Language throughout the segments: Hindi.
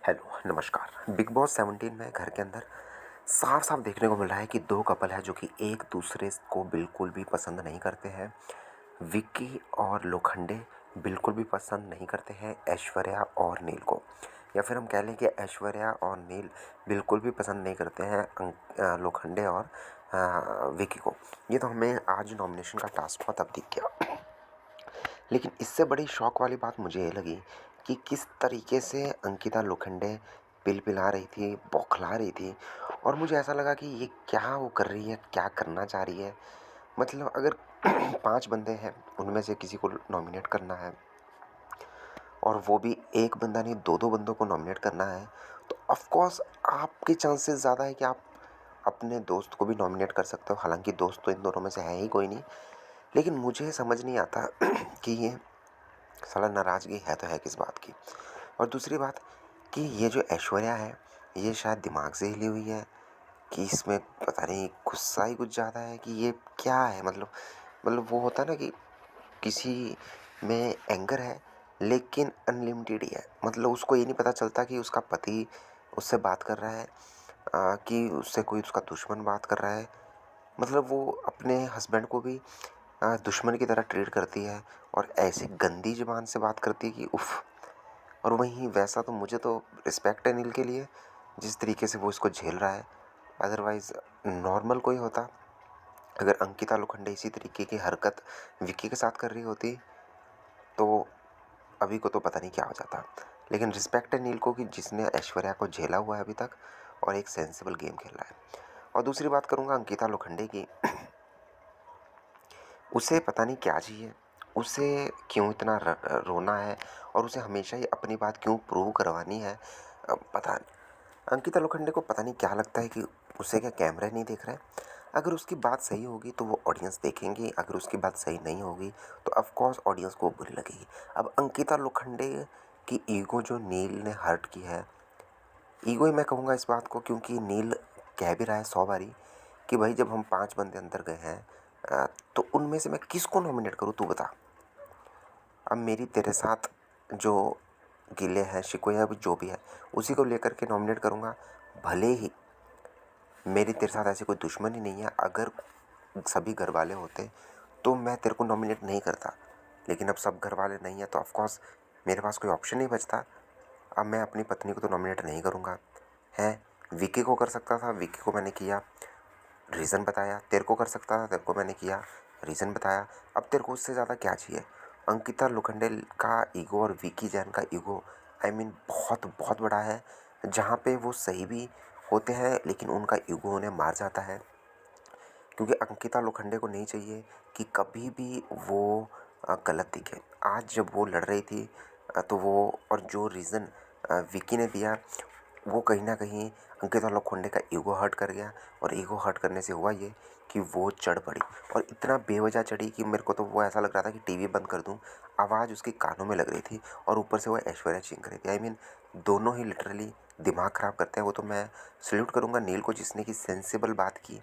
हेलो, नमस्कार। बिग बॉस 17 में घर के अंदर साफ-साफ देखने को मिल रहा है कि 2 कपल है जो कि एक दूसरे को बिल्कुल भी पसंद नहीं करते हैं। विक्की और लोखंडे बिल्कुल भी पसंद नहीं करते हैं ऐश्वर्या और नील को। या फिर हम कह लें कि ऐश्वर्या और नील बिल्कुल भी पसंद नहीं करते हैं लोखंडे और विक्की को। ये तो हमें आज नॉमिनेशन का टास्क हुआ तब दिख गया। लेकिन इससे बड़ी शॉक वाली बात मुझे ये लगी कि किस तरीके से अंकिता लोखंडे पिल-पिला रही थी, बौखला रही थी और मुझे ऐसा लगा कि ये क्या वो कर रही है, क्या करना चाह रही है? मतलब अगर 5 बंदे हैं, उनमें से किसी को नॉमिनेट करना है और वो भी 1 बंदा नहीं 2-2 बंदों को नॉमिनेट करना है, तो ऑफ़ कोर्स आपके चांसेस ज़्यादा है कि आप अपने दोस्त को भी नॉमिनेट कर सकते हो। हालाँकि दोस्त तो इन दोनों में से है ही कोई नहीं। लेकिन मुझे समझ नहीं आता कि ये साला नाराज़गी है तो है किस बात की। और दूसरी बात कि ये जो ऐश्वर्या है, ये शायद दिमाग से हिली हुई है कि इसमें पता नहीं गुस्सा ही कुछ ज़्यादा है कि ये क्या है मतलब वो होता है ना कि किसी में एंगर है लेकिन अनलिमिटेड ही है। मतलब उसको ये नहीं पता चलता कि उसका पति उससे बात कर रहा है कि उससे कोई उसका दुश्मन बात कर रहा है। मतलब वो अपने हस्बैंड को भी दुश्मन की तरह ट्रीट करती है और ऐसी गंदी ज़ुबान से बात करती है कि उफ़! और वहीं वैसा तो मुझे तो रिस्पेक्ट है नील के लिए, जिस तरीके से वो इसको झेल रहा है। अदरवाइज़ नॉर्मल कोई होता, अगर अंकिता लोखंडे इसी तरीके की हरकत विक्की के साथ कर रही होती, तो अभी को तो पता नहीं क्या हो जाता। लेकिन रिस्पेक्ट है नील को कि जिसने ऐश्वर्या को झेला हुआ है अभी तक और एक सेंसिबल गेम खेल रहा है। और दूसरी बात करूँगा अंकिता लोखंडे की, उसे पता नहीं क्या चाहिए, उसे क्यों इतना रोना है और उसे हमेशा ही अपनी बात क्यों प्रूव करवानी है पता नहीं। अंकिता लोखंडे को पता नहीं क्या लगता है कि उसे क्या कैमरे नहीं देख रहे? अगर उसकी बात सही होगी तो वो ऑडियंस देखेंगी, अगर उसकी बात सही नहीं होगी तो ऑफ कोर्स ऑडियंस को बुरी लगेगी। अब अंकिता लोखंडे की ईगो जो नील ने हर्ट की है, ईगो ही मैं कहूँगा इस बात को क्योंकि नील कह भी रहा है 100 बारी कि भाई जब हम 5 बंदे अंदर गए हैं तो उनमें से मैं किसको नॉमिनेट करूँ तू बता। अब मेरी तेरे साथ जो गिले हैं, शिकवे हैं, जो भी है, उसी को लेकर के नॉमिनेट करूँगा। भले ही मेरी तेरे साथ ऐसी कोई दुश्मनी नहीं है, अगर सभी घरवाले होते तो मैं तेरे को नॉमिनेट नहीं करता। लेकिन अब सब घरवाले नहीं हैं तो ऑफ़ कोर्स मेरे पास कोई ऑप्शन नहीं बचता। अब मैं अपनी पत्नी को तो नॉमिनेट नहीं करूँगा। हैं, विक्की को कर सकता था, विक्की को मैंने किया, रीज़न बताया। तेरे को कर सकता था, तेरे को मैंने किया, रीज़न बताया। अब तेरे को उससे ज़्यादा क्या चाहिए? अंकिता लोखंडे का ईगो और विक्की जैन का ईगो आई मीन बहुत बहुत बड़ा है, जहाँ पे वो सही भी होते हैं लेकिन उनका ईगो उन्हें मार जाता है। क्योंकि अंकिता लोखंडे को नहीं चाहिए कि कभी भी वो गलत दिखे। आज जब वो लड़ रही थी तो वो और जो रीज़न विक्की ने दिया, वो कहीं न कहीं अंकिता लोखंडे का ईगो हर्ट कर गया और ईगो हर्ट करने से हुआ ये कि वो चढ़ पड़ी और इतना बेवजह चढ़ी कि मेरे को तो वो ऐसा लग रहा था कि टीवी बंद कर दूँ। आवाज़ उसके कानों में लग रही थी और ऊपर से वो ऐश्वर्या चीख रही थी। आई मीन दोनों ही लिटरली दिमाग ख़राब करते हैं। वो तो मैं सैल्यूट करूँगा नील को जिसने कि सेंसिबल बात की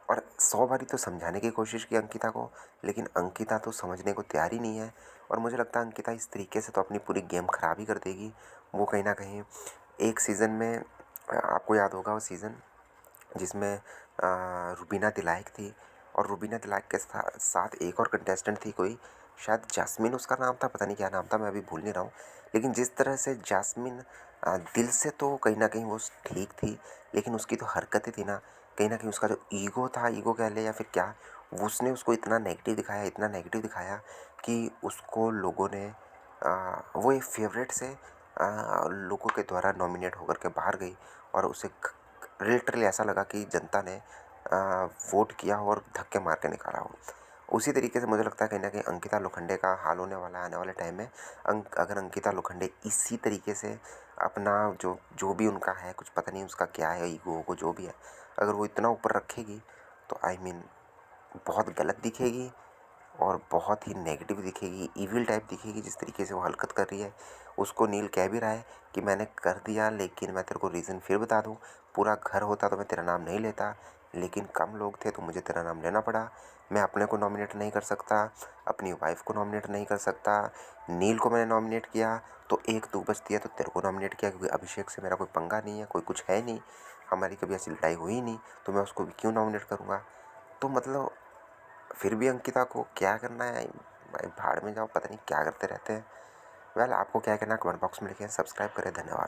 और 100 बारी तो समझाने की कोशिश की अंकिता को, लेकिन अंकिता तो समझने को तैयार ही नहीं है और मुझे लगता है अंकिता इस तरीके से तो अपनी पूरी गेम ख़राब ही कर देगी। वो कहीं न कहीं एक सीज़न में आपको याद होगा वो सीज़न जिसमें रुबीना दिलाइक थी और रुबीना दिलाइक के साथ एक और कंटेस्टेंट थी कोई, शायद जैस्मिन उसका नाम था, पता नहीं क्या नाम था, मैं अभी भूल नहीं रहा हूँ। लेकिन जिस तरह से जैस्मिन दिल से तो कहीं न कहीं वो ठीक थी, लेकिन उसकी तो हरकतें थी ना, कहीं न कहीं उसका जो ईगो था, ईगो कह लें या फिर क्या, वो उसने उसको इतना नेगेटिव दिखाया कि उसको लोगों ने वो एक फ़ेवरेट से लोगों के द्वारा नॉमिनेट होकर के बाहर गई और उसे लिटरली ऐसा लगा कि जनता ने वोट किया हो और धक्के मार के निकाला हो। उसी तरीके से मुझे लगता है कहीं न कहीं अंकिता लोखंडे का हाल होने वाला है आने वाले टाइम में। अगर अंकिता लोखंडे इसी तरीके से अपना जो जो भी उनका है, कुछ पता नहीं उसका क्या है, ईगो को जो भी है, अगर वो इतना ऊपर रखेगी तो आई मीन बहुत गलत दिखेगी और बहुत ही नेगेटिव दिखेगी, इविल टाइप दिखेगी जिस तरीके से वो हरकत कर रही है। उसको नील कह भी रहा है कि मैंने कर दिया लेकिन मैं तेरे को रीज़न फिर बता दूँ, पूरा घर होता तो मैं तेरा नाम नहीं लेता, लेकिन कम लोग थे तो मुझे तेरा नाम लेना पड़ा। मैं अपने को नॉमिनेट नहीं कर सकता, अपनी वाइफ़ को नॉमिनेट नहीं कर सकता। नील को मैंने नॉमिनेट किया तो एक तू बचती है तो तेरे को नॉमिनेट किया, क्योंकि अभिषेक से मेरा कोई पंगा नहीं है, कोई कुछ है नहीं, हमारी कभी ऐसी लड़ाई हुई नहीं, तो मैं उसको भी क्यों नॉमिनेट करूँगा? तो मतलब फिर भी अंकिता को क्या करना है भाई, भाड़ में जाओ, पता नहीं क्या करते रहते हैं। वेल आपको क्या कहना है कमेंट बॉक्स में लिखें। सब्सक्राइब करें। धन्यवाद।